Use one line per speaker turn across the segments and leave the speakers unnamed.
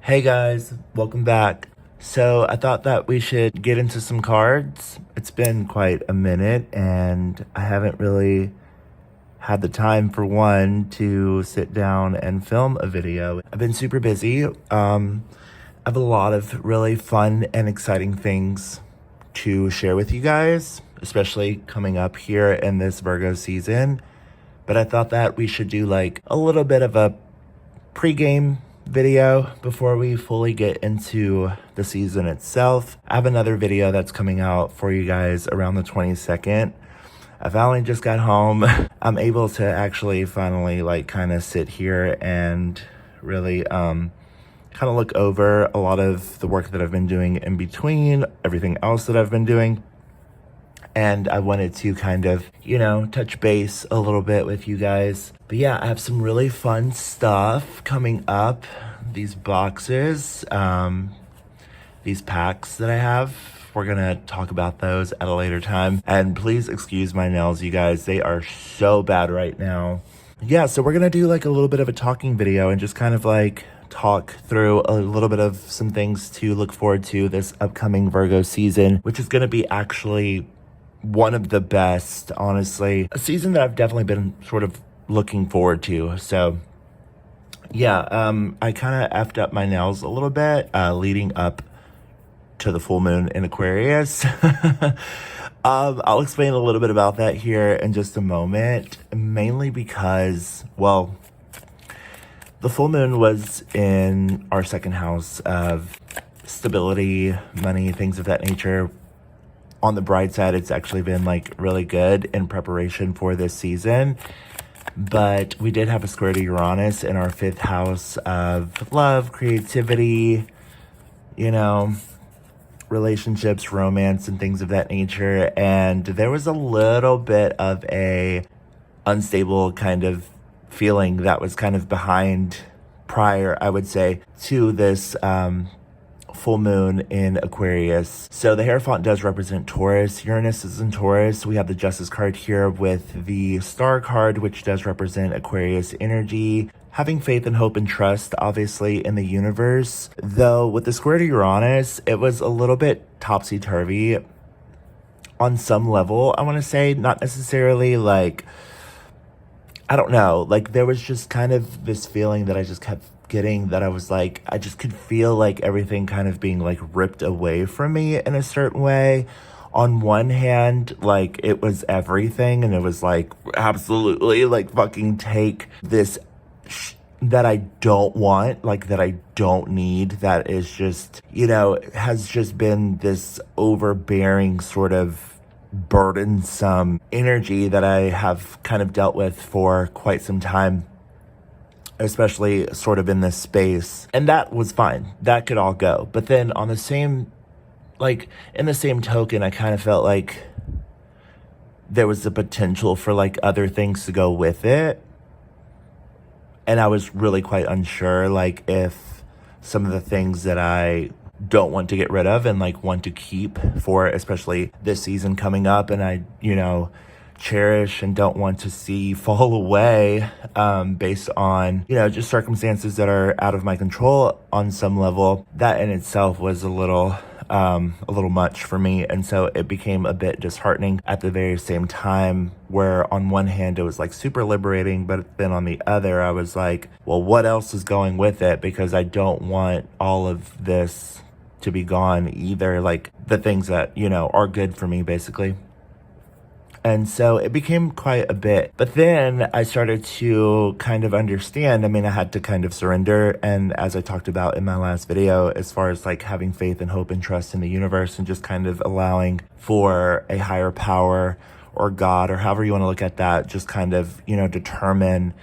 Hey guys, welcome back. So I thought that we should get into some cards. It's been quite a minute and I haven't really had the time for one to sit down and film a video. I've been super busy. I have a lot of really fun and exciting things to share with you guys, especially coming up here in this Virgo season. But I thought that we should do like a little bit of a pre-game video before we fully get into the season itself. I have another video that's coming out for you guys around the 22nd. I finally just got home. I'm able to actually finally like kind of sit here and really kind of look over a lot of the work that I've been doing in between everything else that I've been doing. And I wanted to kind of, touch base a little bit with you guys. But yeah, I have some really fun stuff coming up. These boxes, these packs that I have, we're gonna talk about those at a later time. And please excuse my nails, you guys. They are so bad right now. Yeah, so we're gonna do like a little bit of a talking video and just kind of like talk through a little bit of some things to look forward to this upcoming Virgo season, which is gonna be actually one of the best, honestly. A season that I've definitely been sort of looking forward to. So yeah, I kind of effed up my nails a little bit leading up to the full moon in Aquarius. I'll explain a little bit about that here in just a moment, mainly because, well, the full moon was in our second house of stability, money, things of that nature. On the bright side, it's actually been like really good in preparation for this season. But we did have a square to Uranus in our fifth house of love, creativity, relationships, romance, and things of that nature. And there was a little bit of a unstable kind of feeling that was kind of behind prior, I would say, to this full moon in Aquarius. So the Hierophant does represent Taurus. Uranus is in Taurus. We have the Justice card here with the Star card, which does represent Aquarius energy. Having faith and hope and trust, obviously, in the universe. Though with the square to Uranus, it was a little bit topsy-turvy on some level, I want to say. Not necessarily like, I don't know, like there was just kind of this feeling that I just kept getting that I was like, I just could feel like everything kind of being like ripped away from me in a certain way. On one hand, like it was everything and it was like, absolutely, like fucking take this that I don't want, like that I don't need, that is just, has just been this overbearing sort of burdensome energy that I have kind of dealt with for quite some time, especially sort of in this space. And that was fine. That could all go. But then on the same, like in the same token, I kind of felt like there was the potential for like other things to go with it. And I was really quite unsure, like if some of the things that I don't want to get rid of and like want to keep for especially this season coming up, and I, cherish and don't want to see fall away based on, just circumstances that are out of my control on some level. That in itself was a little much for me. And so it became a bit disheartening at the very same time, where on one hand it was like super liberating, but then on the other I was like, well, what else is going with it? Because I don't want all of this to be gone either, like the things that, are good for me basically. And so it became quite a bit. But then I started to kind of understand. I mean, I had to kind of surrender. And as I talked about in my last video, as far as like having faith and hope and trust in the universe and just kind of allowing for a higher power or God or however you want to look at that, just kind of, determine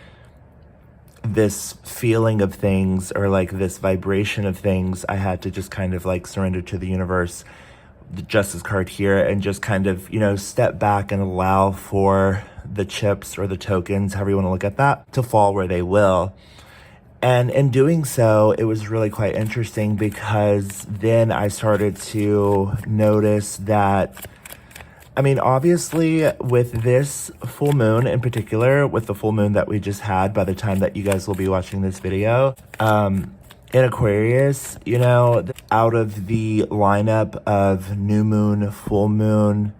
this feeling of things or like this vibration of things. I had to just kind of like surrender to the universe, the Justice card here, and just kind of, step back and allow for the chips or the tokens, however you want to look at that, to fall where they will. And in doing so, it was really quite interesting because then I started to notice that, I mean, obviously with this full moon in particular, with the full moon that we just had by the time that you guys will be watching this video, In Aquarius, you know, out of the lineup of new moon, full moon,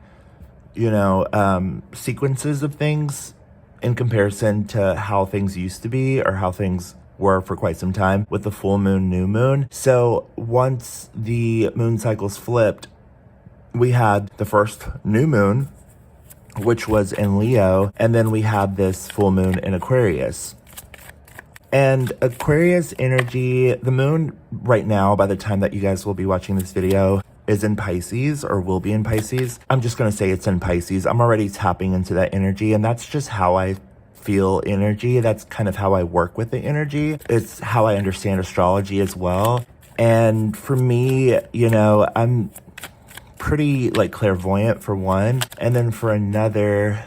you know, sequences of things in comparison to how things used to be or how things were for quite some time with the full moon, new moon. So once the moon cycles flipped, we had the first new moon, which was in Leo, and then we had this full moon in Aquarius. And Aquarius energy, the moon right now, by the time that you guys will be watching this video, is in Pisces or will be in Pisces. I'm just going to say it's in Pisces. I'm already tapping into that energy, and that's just how I feel energy. That's kind of how I work with the energy. It's how I understand astrology as well. And for me, you know, I'm pretty like clairvoyant for one, and then for another,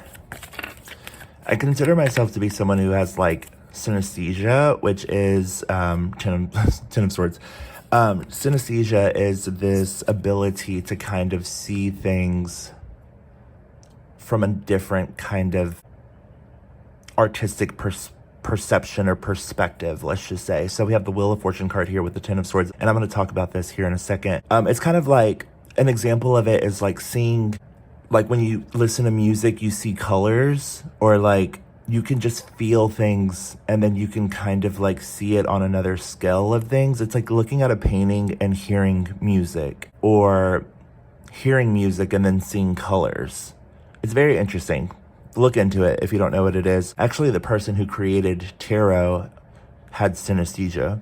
I consider myself to be someone who has like synesthesia, which is ten of swords. Synesthesia is this ability to kind of see things from a different kind of artistic perception or perspective, let's just say. So we have the Wheel of Fortune card here with the Ten of Swords, and I'm going to talk about this here in a second. It's kind of like an example of it is like seeing, like when you listen to music, you see colors, or like you can just feel things and then you can kind of like see it on another scale of things. It's like looking at a painting and hearing music, or hearing music and then seeing colors. It's very interesting. Look into it if you don't know what it is. Actually, the person who created tarot had synesthesia.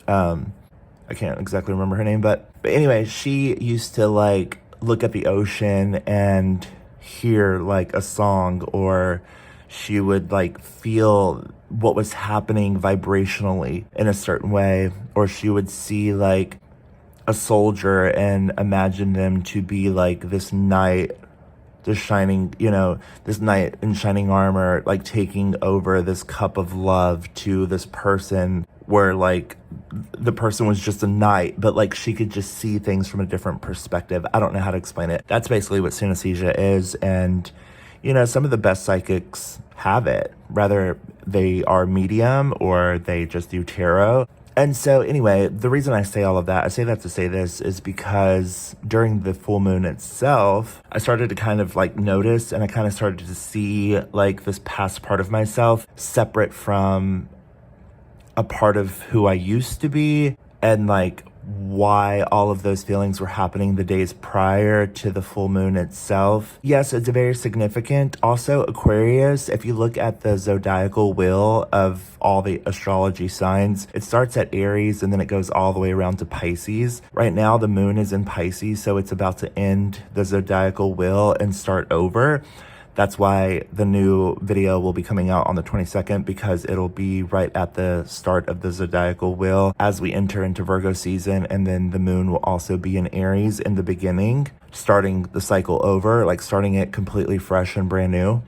I can't exactly remember her name, but anyway, she used to like look at the ocean and hear like a song, or she would like feel what was happening vibrationally in a certain way, or she would see like a soldier and imagine them to be like this knight, this shining, you know, this knight in shining armor, like taking over this cup of love to this person, where like the person was just a knight, but like she could just see things from a different perspective. I don't know how to explain it. That's basically what synesthesia is. And, you know, some of the best psychics have it, whether they are medium or they just do tarot. And so anyway, the reason I say all of that, I say that to say this, is because during the full moon itself, I started to kind of like notice, and I kind of started to see like this past part of myself separate from a part of who I used to be, and like why all of those feelings were happening the days prior to the full moon itself. Yes, it's very significant. Also, Aquarius, if you look at the zodiacal wheel of all the astrology signs, it starts at Aries and then it goes all the way around to Pisces. Right now, the moon is in Pisces, so it's about to end the zodiacal wheel and start over. That's why the new video will be coming out on the 22nd, because it'll be right at the start of the zodiacal wheel as we enter into Virgo season. And then the moon will also be in Aries in the beginning, starting the cycle over, like starting it completely fresh and brand new.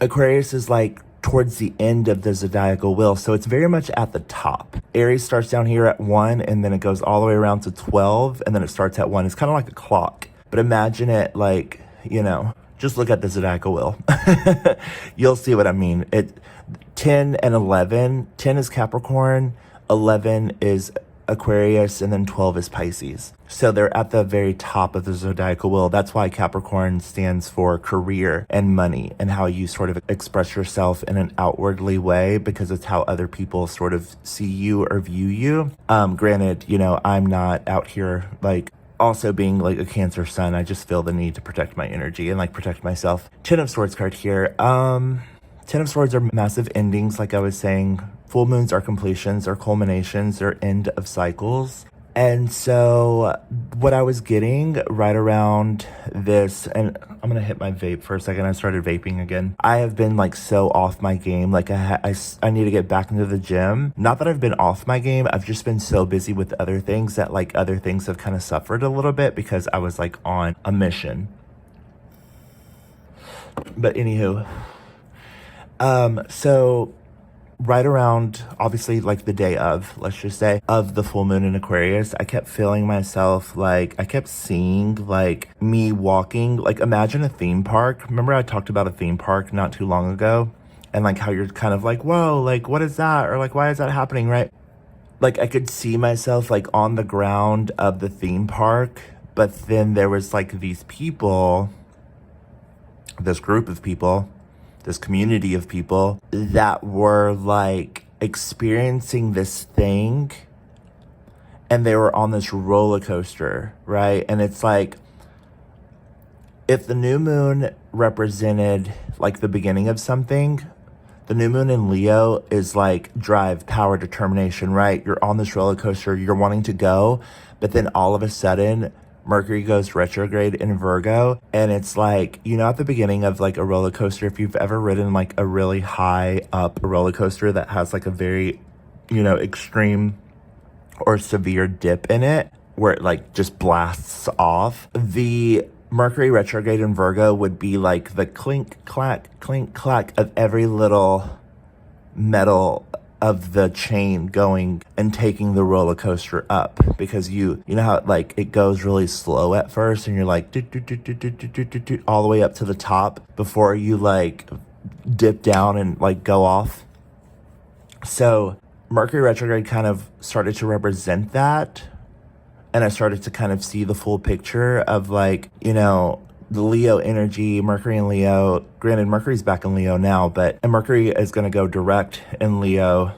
Aquarius is like towards the end of the zodiacal wheel, so it's very much at the top. Aries starts down here at 1, and then it goes all the way around to 12, and then it starts at 1. It's kind of like a clock, but imagine it like, you know, just look at the zodiacal wheel. You'll see what I mean. 10 and 11. 10 is Capricorn, 11 is Aquarius, and then 12 is Pisces. So they're at the very top of the zodiacal wheel. That's why Capricorn stands for career and money, and how you sort of express yourself in an outwardly way, because it's how other people sort of see you or view you. Granted, you know, I'm not out here like, also being like a Cancer sun, I just feel the need to protect my energy and like protect myself. 10 of Swords card here. 10 of Swords are massive endings, like I was saying. Full moons are completions or culminations or end of cycles. And so what I was getting right around this, and I'm going to hit my vape for a second. I started vaping again. I have been like so off my game. Like I need to get back into the gym. Not that I've been off my game. I've just been so busy with other things that like other things have kind of suffered a little bit, because I was like on a mission. But anywho, so right around, obviously, like the day of, let's just say, of the full moon in Aquarius, I kept feeling myself, like, I kept seeing, like, me walking, like, imagine a theme park. Remember I talked about a theme park not too long ago? And, like, how you're kind of like, whoa, like, what is that? Or, like, why is that happening, right? like I could see myself like on the ground of the theme park, but then there was like these people, this group of people, this community of people that were like experiencing this thing, and they were on this roller coaster, right? And it's like, if the new moon represented like the beginning of something, the new moon in Leo is like drive, power, determination, right? You're on this roller coaster, you're wanting to go, but then all of a sudden, Mercury goes retrograde in Virgo. And it's like, you know, at the beginning of like a roller coaster, if you've ever ridden like a really high up roller coaster that has like a very, you know, extreme or severe dip in it, where it like just blasts off, the Mercury retrograde in Virgo would be like the clink, clack of every little metal of the chain going and taking the roller coaster up, because you know how like it goes really slow at first and you're like all the way up to the top before you like dip down and like go off. So Mercury retrograde kind of started to represent that. And I started to kind of see the full picture of like, you know, the Leo energy, Mercury in Leo. Granted, Mercury's back in Leo now, but and Mercury is going to go direct in Leo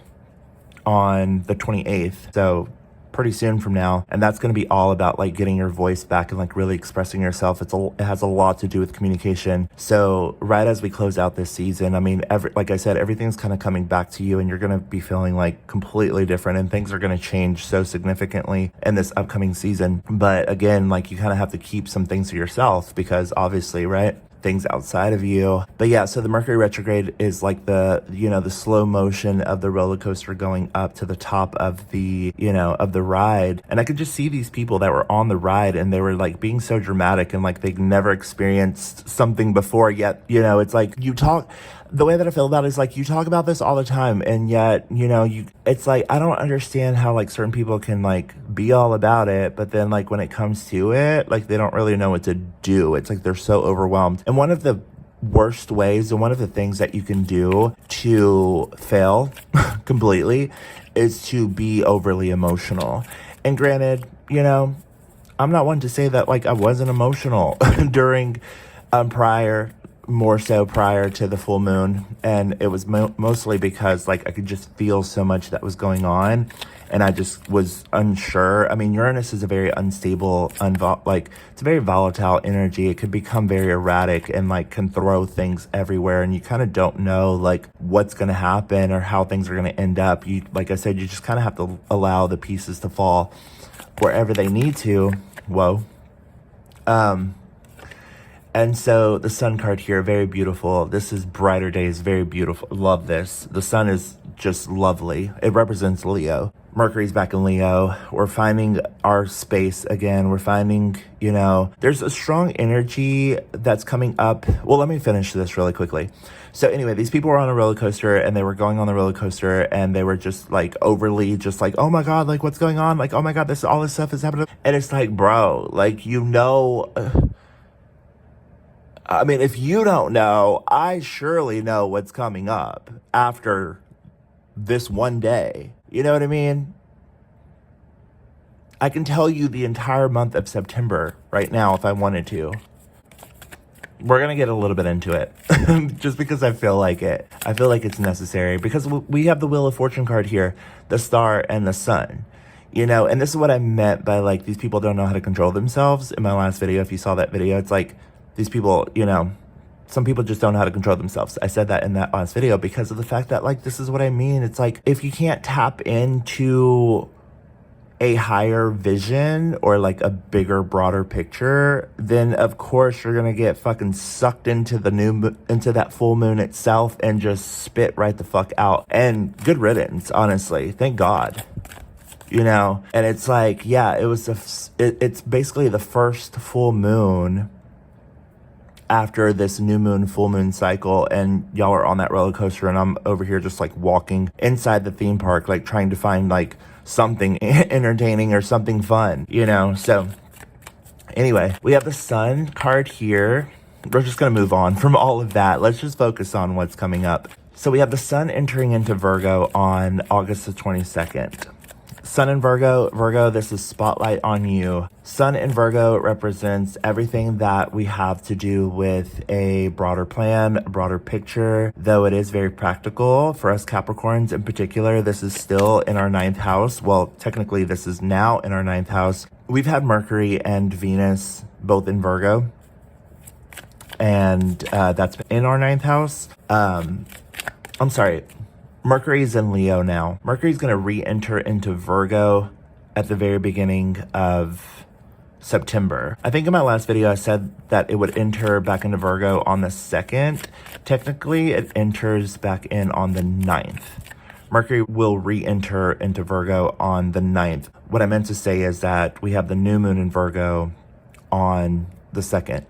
on the 28th. So pretty soon from now. And that's going to be all about like getting your voice back and like really expressing yourself. It has a lot to do with communication. So right as we close out this season, I mean, like I said, everything's kind of coming back to you, and you're going to be feeling like completely different, and things are going to change so significantly in this upcoming season. But again, like you kind of have to keep some things to yourself, because obviously, right? Things outside of you. But yeah, so the Mercury retrograde is like the, you know, the slow motion of the roller coaster going up to the top of the, you know, of the ride. And I could just see these people that were on the ride, and they were like being so dramatic, and like they'd never experienced something before, yet, you know, it's like the way that I feel about it is like you talk about this all the time, and yet, you know, it's like I don't understand how like certain people can like be all about it, but then like when it comes to it, like they don't really know what to do. It's like they're so overwhelmed. And one of the worst ways, and one of the things that you can do to fail completely, is to be overly emotional. And granted, you know, I'm not one to say that like I wasn't emotional during more so prior to the full moon, and it was mostly because like I could just feel so much that was going on, and I just was unsure. I mean, Uranus is a very unstable, it's a very volatile energy. It could become very erratic and like can throw things everywhere, and you kind of don't know like what's going to happen or how things are going to end up. You, like I said, you just kind of have to allow the pieces to fall wherever they need to. And so the sun card here, very beautiful. This is brighter days, very beautiful. Love this. The sun is just lovely. It represents Leo. Mercury's back in Leo. We're finding our space again. We're finding, you know, there's a strong energy that's coming up. Well, let me finish this really quickly. So anyway, these people were on a roller coaster, and they were going on the roller coaster, and they were just like overly just like, oh my God, like what's going on? Like, oh my God, all this stuff is happening. And it's like, bro, like, you know, I mean, if you don't know, I surely know what's coming up after this one day. You know what I mean? I can tell you the entire month of September right now if I wanted to. We're going to get a little bit into it just because I feel like it. I feel like it's necessary, because we have the Wheel of Fortune card here, the star and the sun. You know, and this is what I meant by like these people don't know how to control themselves. In my last video, if you saw that video, it's like, these people, you know, some people just don't know how to control themselves. I said that in that last video because of the fact that, like, this is what I mean. It's like, if you can't tap into a higher vision or like a bigger, broader picture, then of course you're gonna get fucking sucked into into that full moon itself and just spit right the fuck out. And good riddance, honestly. Thank God. You know, and it's like, yeah, it's basically the first full moon after this new moon, full moon cycle, and y'all are on that roller coaster, and I'm over here just like walking inside the theme park, like trying to find like something entertaining or something fun, you know? So anyway, we have the sun card here. We're just going to move on from all of that. Let's just focus on what's coming up. So we have the sun entering into Virgo on August the 22nd. Sun in Virgo. Virgo, this is spotlight on you. Sun in Virgo represents everything that we have to do with a broader plan, a broader picture, though it is very practical for us Capricorns in particular. This is still in our 9th house. Well, technically this is now in our 9th house. We've had Mercury and Venus both in Virgo, and that's in our 9th house. I'm sorry. Mercury's in Leo now. Mercury's going to re-enter into Virgo at the very beginning of September. I think in my last video I said that it would enter back into Virgo on the 2nd. Technically, it enters back in on the 9th. Mercury will re-enter into Virgo on the 9th. What I meant to say is that we have the new moon in Virgo on the 2nd.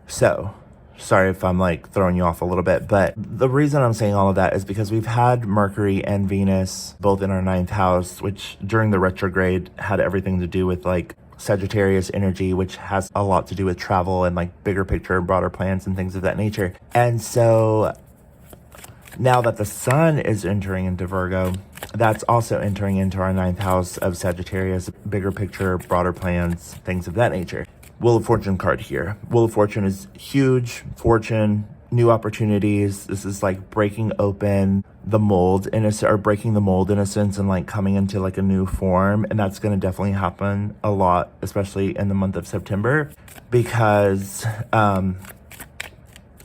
So, sorry if I'm like throwing you off a little bit, but the reason I'm saying all of that is because we've had Mercury and Venus both in our 9th house, which during the retrograde had everything to do with like Sagittarius energy, which has a lot to do with travel and like bigger picture, broader plans and things of that nature. And so now that the sun is entering into Virgo, that's also entering into our 9th house of Sagittarius, bigger picture, broader plans, things of that nature. Wheel of Fortune card here. Wheel of Fortune is huge. Fortune, new opportunities. This is like breaking open the mold or breaking the mold in a sense and like coming into like a new form. And that's going to definitely happen a lot, especially in the month of September, because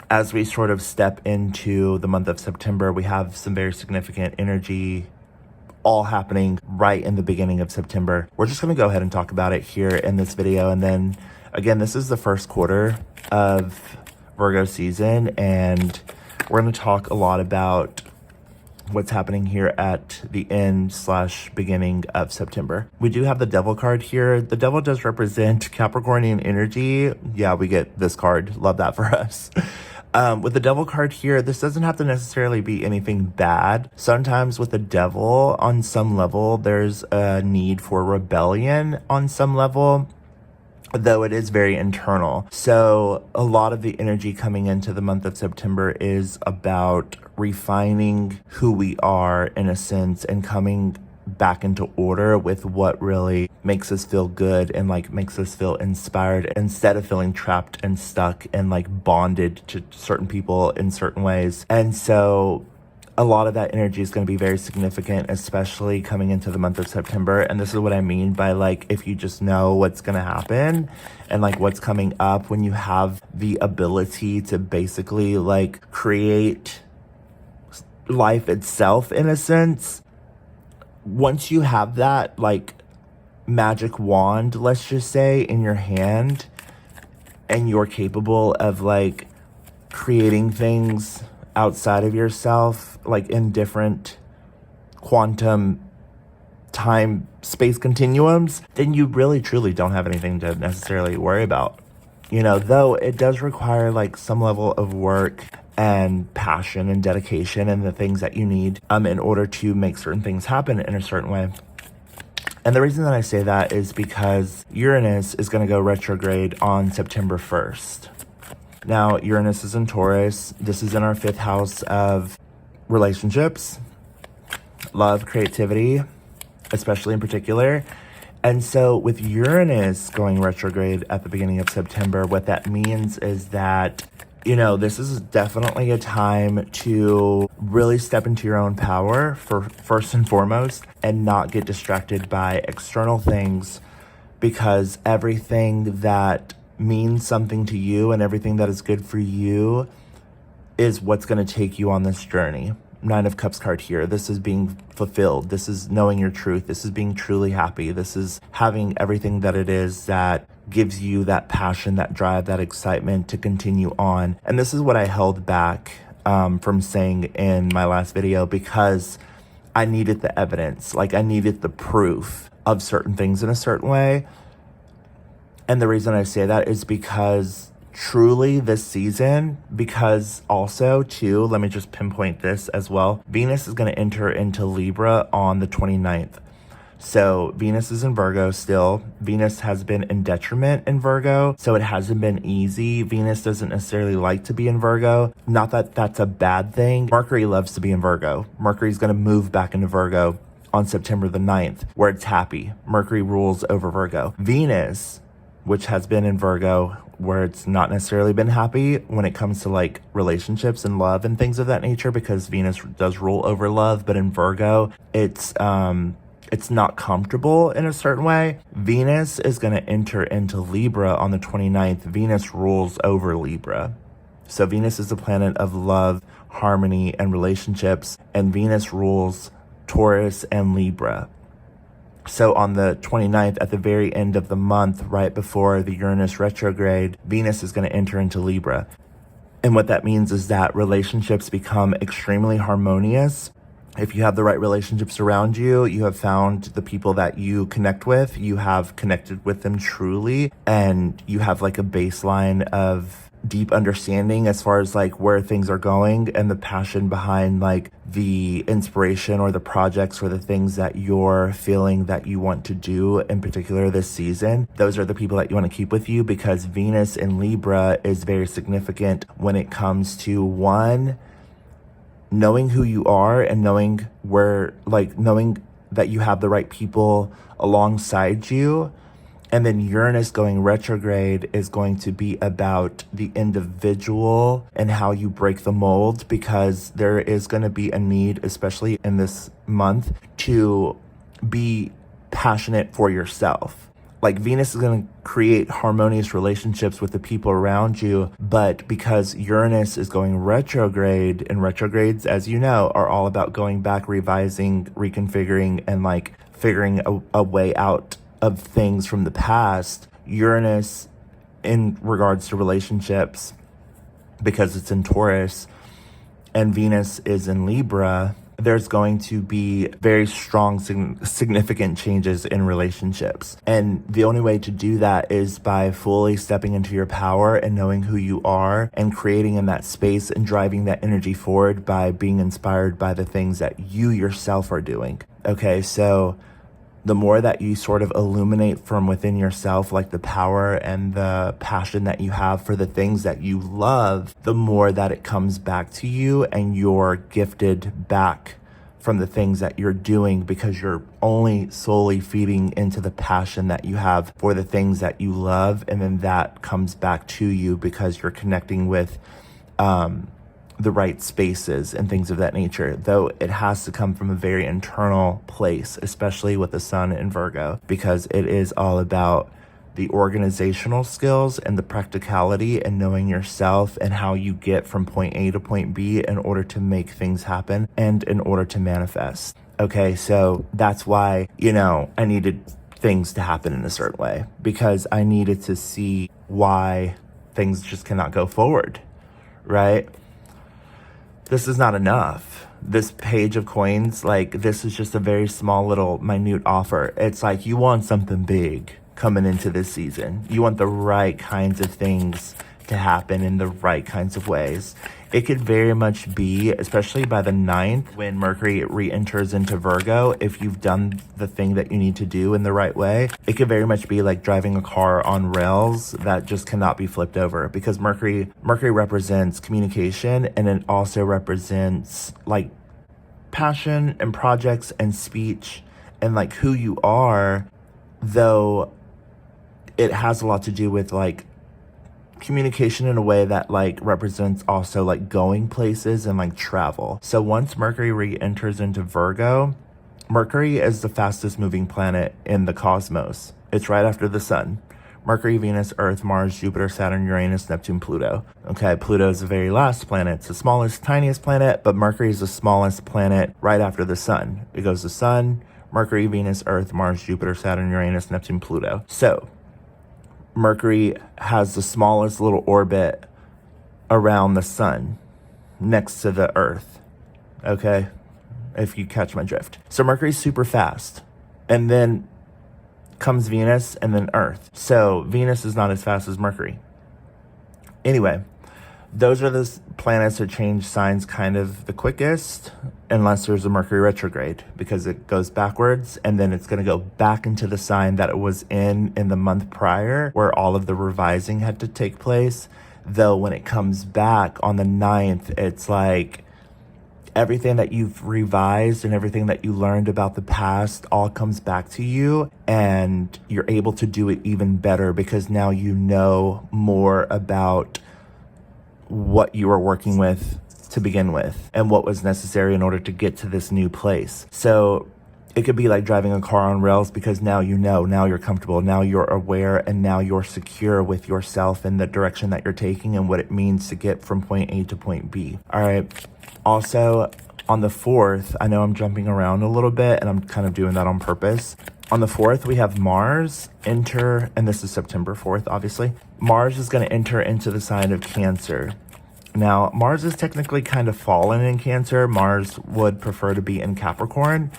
as we sort of step into the month of September, we have some very significant energy all happening right in the beginning of September. We're just going to go ahead and talk about it here in this video. And then again, this is the first quarter of Virgo season, and we're going to talk a lot about what's happening here at the end/beginning of September. We do have the Devil card here. The Devil does represent Capricornian energy. Yeah, we get this card. Love that for us. With the Devil card here, this doesn't have to necessarily be anything bad. Sometimes with the Devil, on some level, there's a need for rebellion on some level, though it is very internal. So a lot of the energy coming into the month of September is about refining who we are in a sense and coming back into order with what really makes us feel good and like makes us feel inspired instead of feeling trapped and stuck and like bonded to certain people in certain ways. And so a lot of that energy is going to be very significant, especially coming into the month of September. And this is what I mean by like, if you just know what's going to happen and like what's coming up, when you have the ability to basically like create life itself in a sense, once you have that like magic wand, let's just say, in your hand, and you're capable of like creating things outside of yourself, like in different quantum time space continuums, then you really truly don't have anything to necessarily worry about. You know, though it does require like some level of work and passion and dedication and the things that you need in order to make certain things happen in a certain way. And the reason that I say that is because Uranus is going to go retrograde on September 1st. Now, Uranus is in Taurus. This is in our 5th house of relationships, love, creativity, especially in particular. And so with Uranus going retrograde at the beginning of September, what that means is that, you know, this is definitely a time to really step into your own power for first and foremost, and not get distracted by external things, because everything that means something to you and everything that is good for you is what's going to take you on this journey. 9 of Cups card here. This is being fulfilled. This is knowing your truth. This is being truly happy. This is having everything that it is that gives you that passion, that drive, that excitement to continue on. And this is what I held back from saying in my last video, because I needed the evidence. Like, I needed the proof of certain things in a certain way. And the reason I say that is because truly this season, because also too, let me just pinpoint this as well. Venus is going to enter into Libra on the 29th. So Venus is in Virgo still. Venus has been in detriment in Virgo, so it hasn't been easy. Venus doesn't necessarily like to be in Virgo. Not that that's a bad thing. Mercury loves to be in Virgo. Mercury's going to move back into Virgo on September the 9th, where it's happy. Mercury rules over Virgo. Venus, which has been in Virgo, where it's not necessarily been happy when it comes to like relationships and love and things of that nature, because Venus does rule over love, but in Virgo, it's not comfortable in a certain way. Venus is going to enter into Libra on the 29th. Venus rules over Libra. So Venus is the planet of love, harmony, and relationships, and Venus rules Taurus and Libra. So on the 29th, at the very end of the month, right before the Uranus retrograde, Venus is going to enter into Libra. And what that means is that relationships become extremely harmonious. If you have the right relationships around you, you have found the people that you connect with, you have connected with them truly, and you have like a baseline of deep understanding as far as like where things are going and the passion behind like the inspiration or the projects or the things that you're feeling that you want to do in particular this season. Those are the people that you want to keep with you, because Venus in Libra is very significant when it comes to one, knowing who you are and knowing that you have the right people alongside you. And then Uranus going retrograde is going to be about the individual and how you break the mold, because there is going to be a need, especially in this month, to be passionate for yourself. Like Venus is going to create harmonious relationships with the people around you, but because Uranus is going retrograde, and retrogrades, as you know, are all about going back, revising, reconfiguring, and like figuring a way out of things from the past. Uranus, in regards to relationships, because it's in Taurus, and Venus is in Libra, there's going to be very strong, significant changes in relationships. And the only way to do that is by fully stepping into your power and knowing who you are and creating in that space and driving that energy forward by being inspired by the things that you yourself are doing. Okay, so the more that you sort of illuminate from within yourself, like the power and the passion that you have for the things that you love, the more that it comes back to you and you're gifted back from the things that you're doing, because you're only solely feeding into the passion that you have for the things that you love. And then that comes back to you because you're connecting with the right spaces and things of that nature, though it has to come from a very internal place, especially with the sun in Virgo, because it is all about the organizational skills and the practicality and knowing yourself and how you get from point A to point B in order to make things happen and in order to manifest. Okay, so that's why, I needed things to happen in a certain way, because I needed to see why things just cannot go forward, right? This is not enough. This page of coins, this is just a very small little minute offer. It's like you want something big coming into this season. You want the right kinds of things to happen in the right kinds of ways. It could very much be, especially by the 9th, when Mercury re-enters into Virgo, if you've done the thing that you need to do in the right way, it could very much be like driving a car on rails that just cannot be flipped over, because Mercury represents communication, and it also represents like passion and projects and speech and like who you are, though it has a lot to do with like communication in a way that like represents also like going places and like travel. So once Mercury re-enters into Virgo, Mercury is the fastest moving planet in the cosmos. It's right after the sun. Mercury, Venus, Earth, Mars, Jupiter, Saturn, Uranus, Neptune, Pluto. Okay, Pluto is the very last planet. It's the smallest, tiniest planet, but Mercury is the smallest planet right after the sun. It goes the sun, Mercury, Venus, Earth, Mars, Jupiter, Saturn, Uranus, Neptune, Pluto. So Mercury has the smallest little orbit around the sun next to the Earth, okay? If you catch my drift. So Mercury's super fast. And then comes Venus and then Earth. So Venus is not as fast as Mercury. Anyway, those are the planets that change signs kind of the quickest, unless there's a Mercury retrograde, because it goes backwards and then it's going to go back into the sign that it was in the month prior, where all of the revising had to take place. Though when it comes back on the 9th, it's like everything that you've revised and everything that you learned about the past all comes back to you, and you're able to do it even better because now you know more about what you were working with to begin with and what was necessary in order to get to this new place. So it could be like driving a car on rails because now you know, now you're comfortable, now you're aware, and now you're secure with yourself and the direction that you're taking and what it means to get from point A to point B. All right. Also, on the 4th, I know I'm jumping around a little bit and I'm kind of doing that on purpose. On the 4th, we have Mars enter, and this is September 4th, obviously. Mars is going to enter into the sign of Cancer. Now, Mars is technically kind of fallen in Cancer. Mars would prefer to be in Capricorn.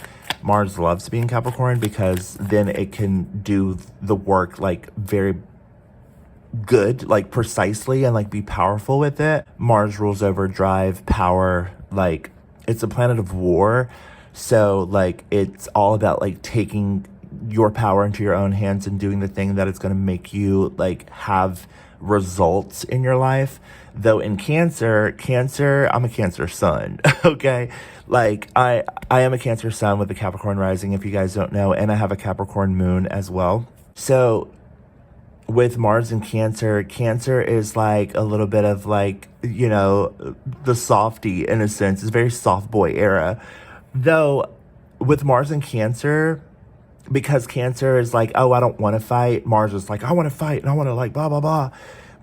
Mars loves to be in Capricorn because then it can do the work like very good, like precisely, and like be powerful with it. Mars rules over drive, power, like it's a planet of war. So like it's all about like taking your power into your own hands and doing the thing that is going to make you like have results in your life. Though in Cancer, I'm a Cancer sun, okay? Like I am a Cancer sun with a Capricorn rising, if you guys don't know, and I have a Capricorn moon as well. So with Mars and Cancer, Cancer is like a little bit of like, you know, the softy in a sense. It's very soft boy era. Though with Mars and Cancer, because Cancer is like, oh, I don't want to fight. Mars is like, I want to fight and I want to like blah, blah, blah.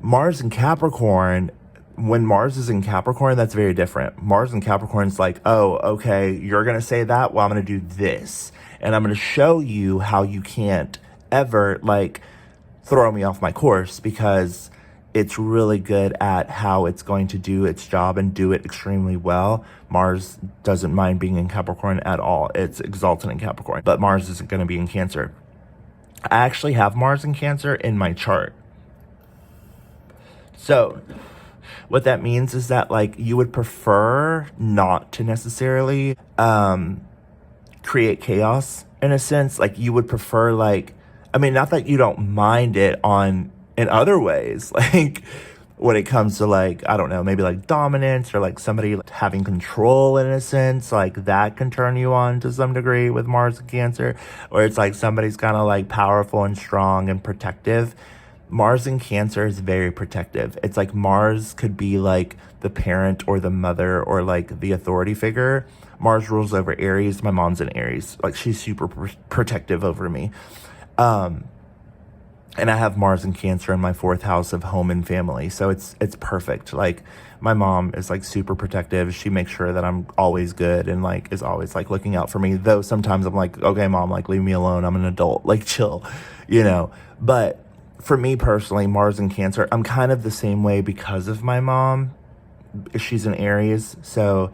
Mars and Capricorn, when Mars is in Capricorn, that's very different. Mars and Capricorn is like, oh, okay, you're going to say that? Well, I'm going to do this. And I'm going to show you how you can't ever like throw me off my course, because it's really good at how it's going to do its job and do it extremely well. Mars doesn't mind being in Capricorn at all. It's exalted in Capricorn, but Mars isn't going to be in Cancer. I actually have Mars in Cancer in my chart. So what that means is that like you would prefer not to necessarily create chaos in a sense. Like you would prefer like, I mean, not that you don't mind it in other ways, like when it comes to like, I don't know, maybe like dominance or like somebody having control in a sense, like that can turn you on to some degree with Mars and Cancer, or it's like somebody's kind of like powerful and strong and protective. Mars in Cancer is very protective. It's like Mars could be like the parent or the mother or like the authority figure. Mars rules over Aries. My mom's in Aries. Like she's super protective over me. And I have Mars and Cancer in my 4th house of home and family. So it's perfect. Like my mom is like super protective. She makes sure that I'm always good and like is always like looking out for me. Though sometimes I'm like, okay, mom, like leave me alone. I'm an adult, like chill, you know. But for me personally, Mars and Cancer, I'm kind of the same way because of my mom. She's in Aries. So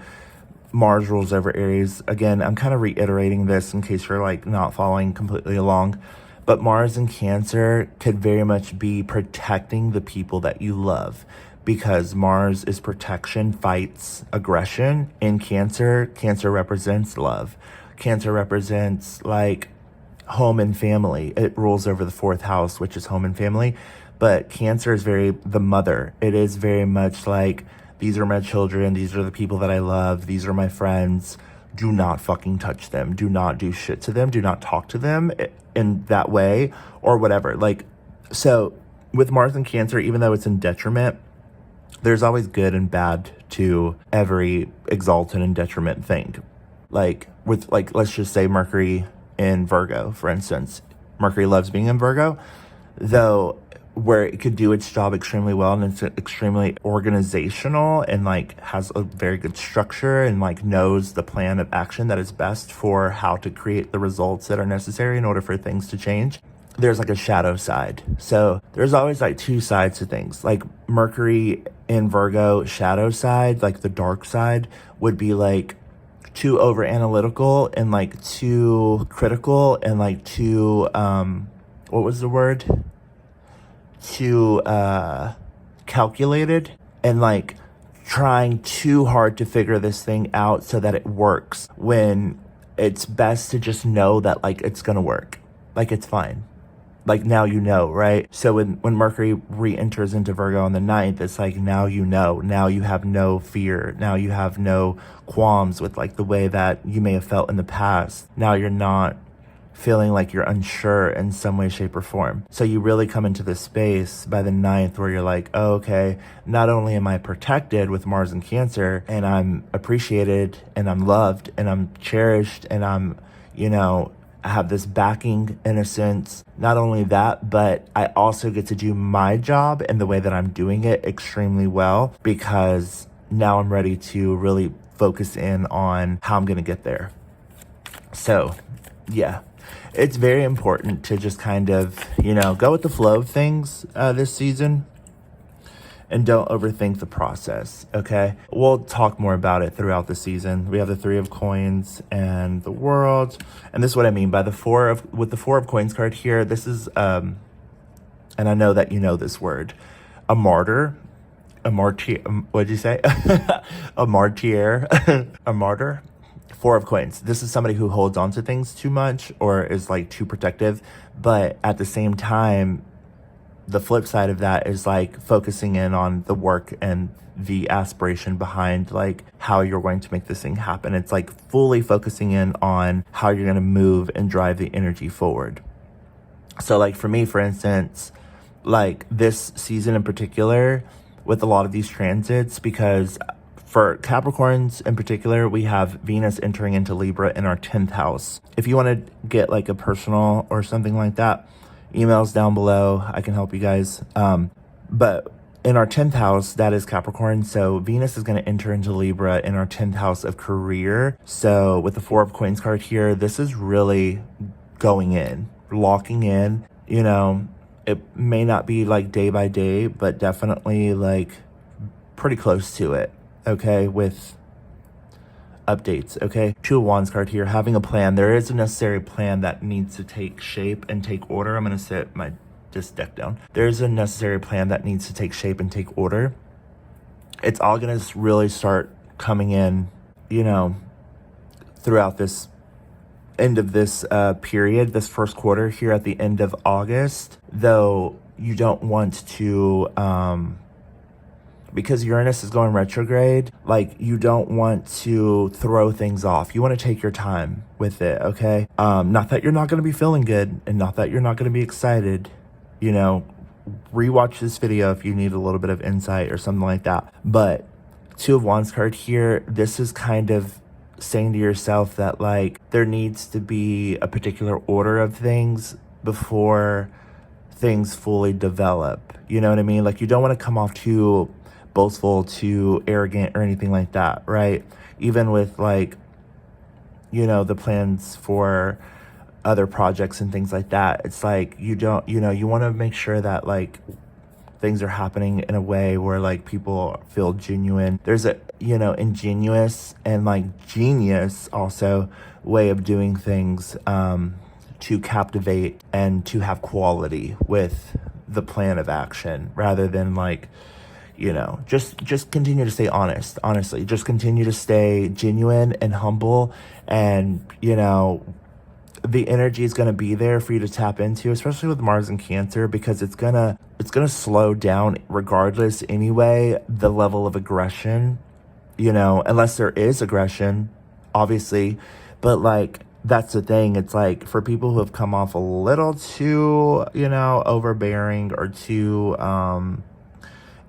Mars rules over Aries. Again, I'm kind of reiterating this in case you're like not following completely along. But Mars in Cancer could very much be protecting the people that you love, because Mars is protection, fights, aggression. In Cancer, Cancer represents love. Cancer represents like home and family. It rules over the 4th house, which is home and family. But Cancer is very the mother. It is very much like, these are my children. These are the people that I love. These are my friends. Do not fucking touch them. Do not do shit to them. Do not talk to them in that way or whatever. Like, so with Mars and Cancer, even though it's in detriment, there's always good and bad to every exalted and detriment thing. Like with like, let's just say Mercury in Virgo, for instance. Mercury loves being in Virgo, though where it could do its job extremely well, and it's extremely organizational and like has a very good structure and like knows the plan of action that is best for how to create the results that are necessary in order for things to change. There's like a shadow side. So there's always like two sides to things. Like Mercury in Virgo, shadow side, like the dark side, would be like too over analytical and like too critical and like too what was the word? Too calculated, and like trying too hard to figure this thing out so that it works, when it's best to just know that like it's gonna work, like it's fine. like now you know, right? So when Mercury re-enters into Virgo on the 9th, it's like now you know. Now you have no fear. Now you have no qualms with like the way that you may have felt in the past. Now you're not feeling like you're unsure in some way, shape, or form. So you really come into this space by the 9th where you're like, oh, okay, not only am I protected with Mars and Cancer, and I'm appreciated, and I'm loved, and I'm cherished, and I'm, I have this backing in a sense. Not only that, but I also get to do my job in the way that I'm doing it extremely well, because now I'm ready to really focus in on how I'm going to get there. So, yeah, it's very important to just kind of, go with the flow of things this season, and don't overthink the process, okay? We'll talk more about it throughout the season. We have the 3 of Coins and the World. And this is what I mean by the 4 of Coins card here. This is, and I know that you know this word, a martyr. What'd you say? A martyr. A martyr. 4 of Coins. This is somebody who holds on to things too much or is like too protective. But at the same time, the flip side of that is like focusing in on the work and the aspiration behind like how you're going to make this thing happen. It's like fully focusing in on how you're going to move and drive the energy forward. So like for me, for instance, like this season in particular with a lot of these transits, because for Capricorns in particular, we have Venus entering into Libra in our 10th house. If you want to get like a personal or something like that, emails down below. I can help you guys. But in our 10th house, that is Capricorn. So Venus is going to enter into Libra in our 10th house of career. So with the 4 of Coins card here, this is really going in, locking in. It may not be like day by day, but definitely like pretty close to it. Okay, with updates. Okay, 2 of Wands card here, having a plan. There is a necessary plan that needs to take shape and take order. I'm going to set this deck down. There's a necessary plan that needs to take shape and take order. It's all going to really start coming in, throughout this end of this period, this first quarter here at the end of August, though you don't want to, because Uranus is going retrograde, like you don't want to throw things off. You want to take your time with it, okay? Not that you're not going to be feeling good and not that you're not going to be excited, rewatch this video if you need a little bit of insight or something like that. But 2 of Wands card here, this is kind of saying to yourself that like there needs to be a particular order of things before things fully develop. You know what I mean? Like you don't want to come off too boastful, too arrogant or anything like that, right? Even with like, the plans for other projects and things like that. It's like you don't, you want to make sure that like things are happening in a way where like people feel genuine. There's a, ingenuous and like genius also way of doing things to captivate and to have quality with the plan of action rather than like, just continue to stay honest. Honestly, just continue to stay genuine and humble, and the energy is going to be there for you to tap into, especially with Mars and Cancer, because it's gonna slow down regardless anyway, the level of aggression, unless there is aggression, obviously. But like that's the thing. It's like for people who have come off a little too, overbearing or too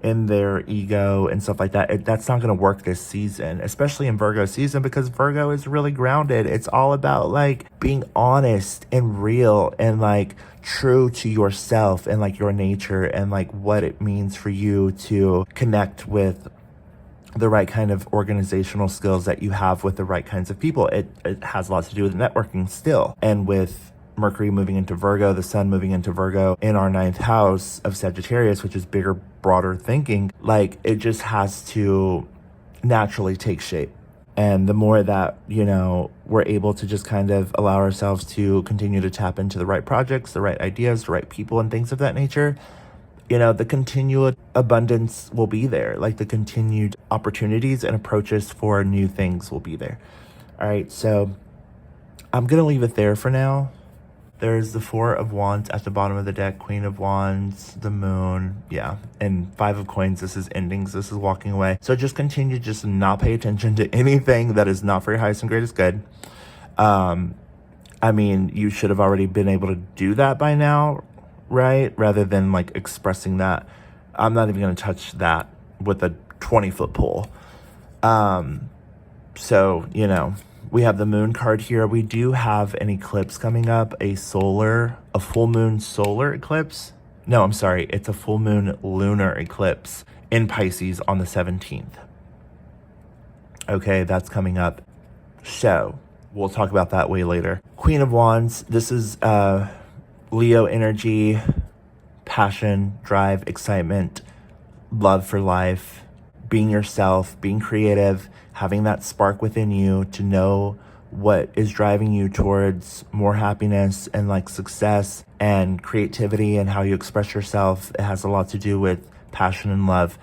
in their ego and stuff like that, that's not going to work this season, especially in Virgo season, because Virgo is really grounded. It's all about like being honest and real and like true to yourself and like your nature and like what it means for you to connect with the right kind of organizational skills that you have with the right kinds of people. It has a lot to do with networking still. And with Mercury moving into Virgo, the sun moving into Virgo in our 9th house of Sagittarius, which is bigger, broader thinking, like it just has to naturally take shape. And the more that, we're able to just kind of allow ourselves to continue to tap into the right projects, the right ideas, the right people and things of that nature, the continued abundance will be there. Like the continued opportunities and approaches for new things will be there. All right, so I'm going to leave it there for now. There's the Four of Wands at the bottom of the deck, Queen of Wands, the Moon, yeah, and Five of Coins. This is endings, this is walking away. So just continue to just not pay attention to anything that is not for your highest and greatest good. I mean, you should have already been able to do that by now, right? Rather than like expressing that. I'm not even going to touch that with a 20-foot pole. So, you know, we have the Moon card here. We do have an eclipse coming up, a full moon solar eclipse. No, I'm sorry. It's a full moon lunar eclipse in Pisces on the 17th. Okay, that's coming up. So we'll talk about that way later. Queen of Wands. This is Leo energy, passion, drive, excitement, love for life, being yourself, being creative, having that spark within you to know what is driving you towards more happiness and like success and creativity and how you express yourself. It has a lot to do with passion and love.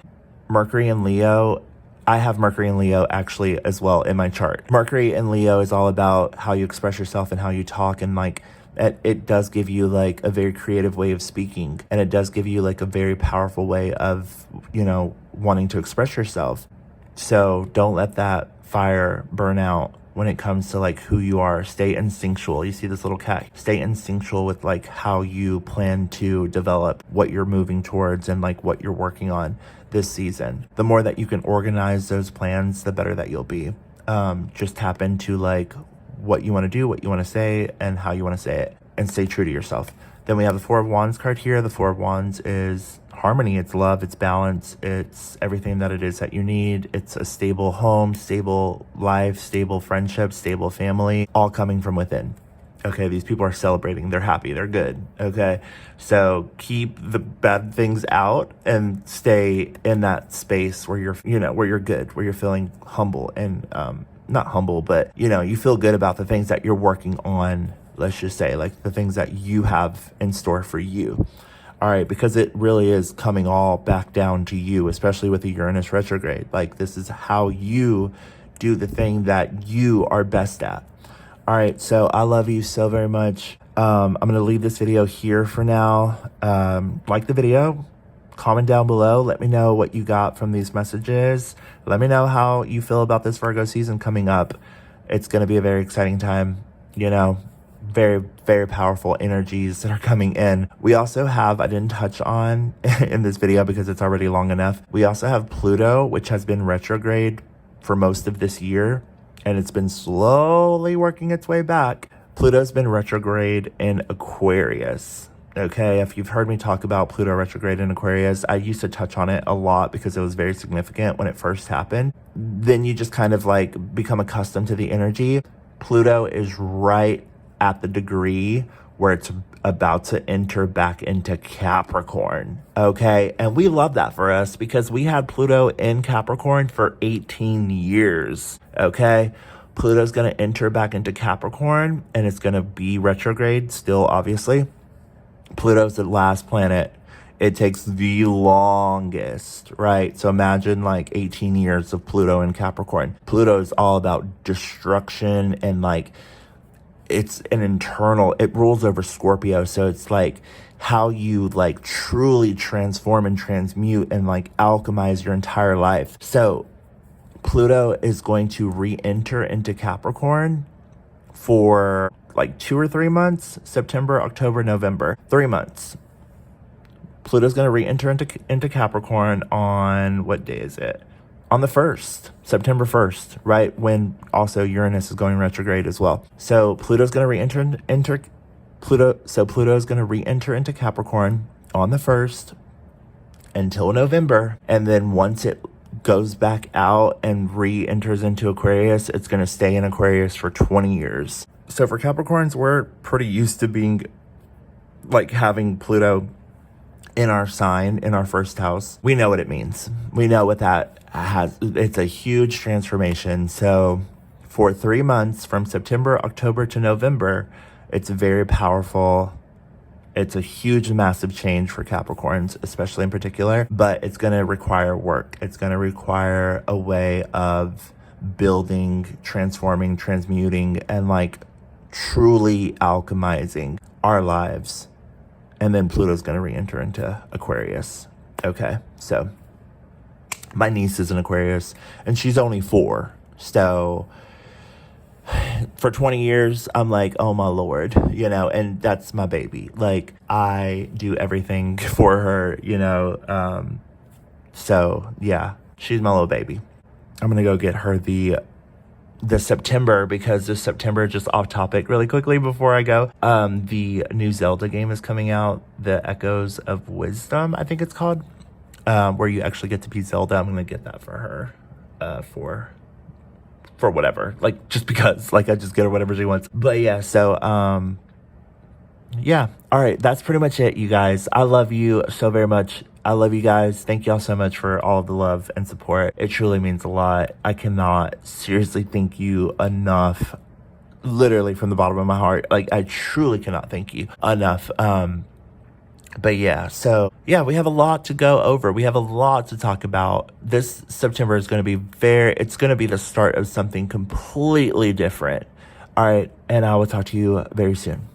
Mercury and Leo. I have Mercury and Leo actually as well in my chart. Mercury and Leo is all about how you express yourself and how you talk, and like it does give you like a very creative way of speaking, and it does give you like a very powerful way of, you know, wanting to express yourself. So don't let that fire burn out when it comes to like who you are. Stay instinctual. You see this little cat? Stay instinctual with like how you plan to develop what you're moving towards and like what you're working on this season. The more that you can organize those plans, the better that you'll be. Just tap into like what you want to do, what you want to say, and how you want to say it, and stay true to yourself. Then we have the Four of Wands card here. The Four of Wands is harmony, it's love, it's balance, it's everything that it is that you need. It's a stable home, stable life, stable friendship, stable family, all coming from within. Okay, these people are celebrating, they're happy, they're good. Okay, so keep the bad things out and stay in that space where you're, you know, where you're good, where you're feeling humble and not humble, but you know, you feel good about the things that you're working on. Let's just say like the things that you have in store for you. All right, because it really is coming all back down to you, especially with the Uranus retrograde. Like this is how you do the thing that you are best at. All right, so I love you so very much. I'm going to leave this video here for now. Like the video, comment down below. Let me know what you got from these messages. Let me know how you feel about this Virgo season coming up. It's going to be a very exciting time, you know. Very, very powerful energies that are coming in. We also have, I didn't touch on in this video because it's already long enough. We also have Pluto, which has been retrograde for most of this year, and it's been slowly working its way back. Pluto's been retrograde in Aquarius. Okay, if you've heard me talk about Pluto retrograde in Aquarius, I used to touch on it a lot because it was very significant when it first happened. Then you just kind of like become accustomed to the energy. Pluto is right at the degree where it's about to enter back into Capricorn. Okay, and we love that for us because we had Pluto in Capricorn for 18 years. Okay, Pluto's going to enter back into Capricorn and it's going to be retrograde still, obviously. Pluto's the last planet. It takes the longest, right? So imagine like 18 years of Pluto in Capricorn. Pluto is all about destruction and like it's an internal, it rules over Scorpio. So it's like how you like truly transform and transmute and like alchemize your entire life. So Pluto is going to re-enter into Capricorn for like 2 or 3 months, September, October, November, 3 months. Pluto's going to re-enter into Capricorn on, what day is it? On the 1st, September 1st, right? When also Uranus is going retrograde as well. So Pluto's going to re-enter Pluto's going to re-enter into Capricorn on the 1st until November. And then once it goes back out and re-enters into Aquarius, it's going to stay in Aquarius for 20 years. So for Capricorns, we're pretty used to being like having Pluto in our sign, in our first house. We know what it means. We know what that has. It's a huge transformation. So for 3 months from September, October to November, it's very powerful. It's a huge, massive change for Capricorns, especially in particular, but it's going to require work. It's going to require a way of building, transforming, transmuting, and like truly alchemizing our lives. And then Pluto's going to re-enter into Aquarius. Okay, so my niece is an Aquarius, and she's only 4. So for 20 years, I'm like, oh my Lord, and that's my baby. Like, I do everything for her, so yeah, she's my little baby. I'm going to go get her this September, because this September, just off topic really quickly before I go, the new Zelda game is coming out, The Echoes of Wisdom, I think it's called, where you actually get to be Zelda. I'm going to get that for her, for whatever, like, just because, like, I just get her whatever she wants. But yeah, so, yeah. All right. That's pretty much it, you guys. I love you so very much. I love you guys. Thank y'all so much for all the love and support. It truly means a lot. I cannot seriously thank you enough, literally from the bottom of my heart. Like, I truly cannot thank you enough. But yeah, so yeah, we have a lot to go over. We have a lot to talk about. This September is going to be it's going to be the start of something completely different. All right. And I will talk to you very soon.